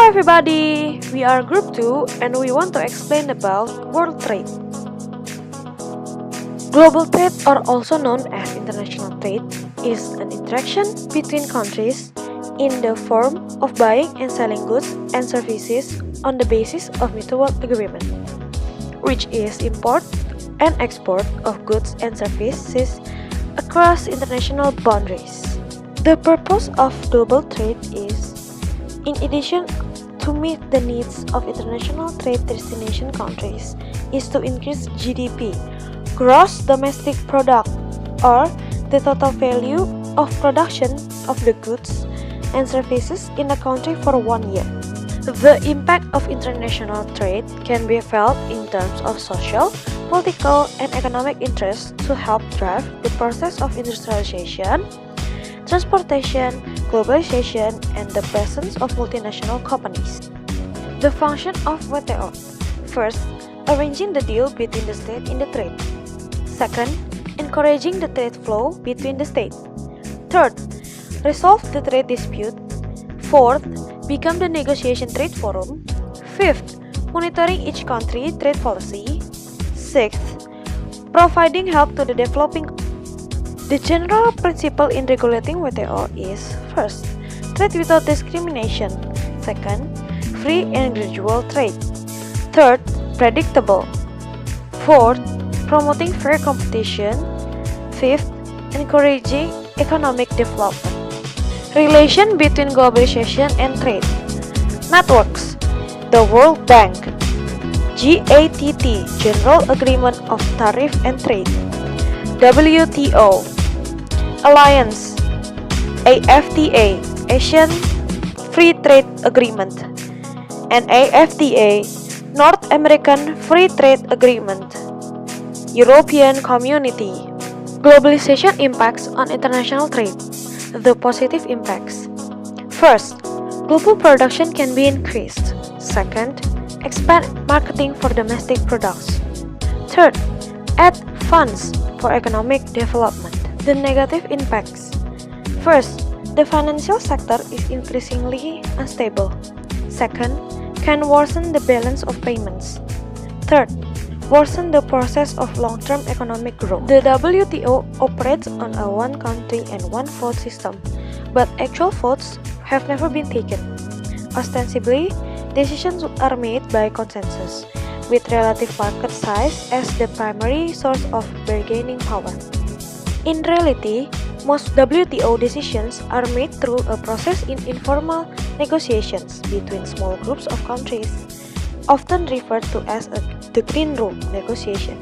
everybody, we are Group 2 and we want to explain about world trade. Global trade, or also known as international trade, is an interaction between countries in the form of buying and selling goods and services on the basis of mutual agreement, which is import and export of goods and services across international boundaries. The purpose of global trade is, in addition to meet the needs of international trade destination countries, is to increase GDP, gross domestic product, or the total value of production of the goods and services in a country for 1 year. The impact of international trade can be felt in terms of social, political, and economic interests to help drive the process of industrialization, transportation, globalization, and the presence of multinational companies. The function of WTO: first, arranging the deal between the state in the trade. Second, encouraging the trade flow between the states. Third, resolve the trade dispute. Fourth, become the negotiation trade forum. Fifth, monitoring each country trade policy. Sixth, providing help to the developing. The general principle in regulating WTO is: first, trade without discrimination. Second, free and gradual trade. Third, predictable. Fourth, promoting fair competition. Fifth, encouraging economic development. Relation between globalization and trade. Networks: the World Bank, GATT, General Agreement of Tariff and Trade, WTO, Alliance, AFTA, Asian Free Trade Agreement, and AFTA, North American Free Trade Agreement, European Community. Globalization impacts on international trade. The positive impacts: first, global production can be increased. Second, expand marketing for domestic products. Third, add funds for economic development. The negative impacts: first, the financial sector is increasingly unstable. Second, can worsen the balance of payments. Third, worsen the process of long-term economic growth. The WTO operates on a one country and one vote system, but actual votes have never been taken. Ostensibly, decisions are made by consensus, with relative market size as the primary source of bargaining power. In reality, most WTO decisions are made through a process in informal negotiations between small groups of countries, often referred to as the green room negotiation.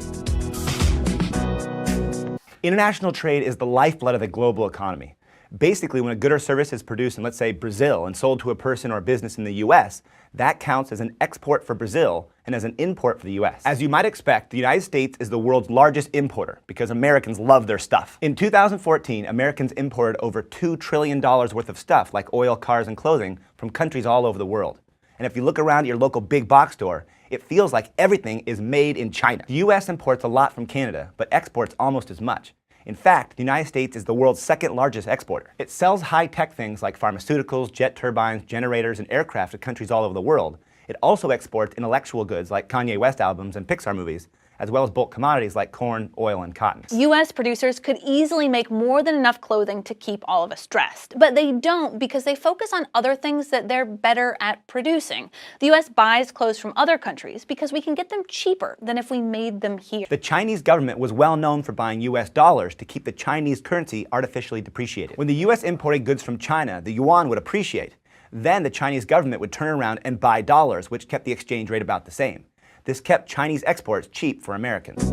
International trade is the lifeblood of the global economy. Basically, when a good or service is produced in, let's say, Brazil and sold to a person or a business in the US, that counts as an export for Brazil and as an import for the US. As you might expect, the United States is the world's largest importer because Americans love their stuff. In 2014, Americans imported over $2 trillion worth of stuff like oil, cars, and clothing from countries all over the world. And if you look around at your local big box store, it feels like everything is made in China. The US imports a lot from Canada, but exports almost as much. In fact, the United States is the world's second largest exporter. It sells high-tech things like pharmaceuticals, jet turbines, generators, and aircraft to countries all over the world. It also exports intellectual goods like Kanye West albums and Pixar movies, as well as bulk commodities like corn, oil, and cotton. U.S. producers could easily make more than enough clothing to keep all of us dressed, but they don't because they focus on other things that they're better at producing. The U.S. buys clothes from other countries because we can get them cheaper than if we made them here. The Chinese government was well known for buying U.S. dollars to keep the Chinese currency artificially depreciated. When the U.S. imported goods from China, the yuan would appreciate. Then the Chinese government would turn around and buy dollars, which kept the exchange rate about the same. This kept Chinese exports cheap for Americans.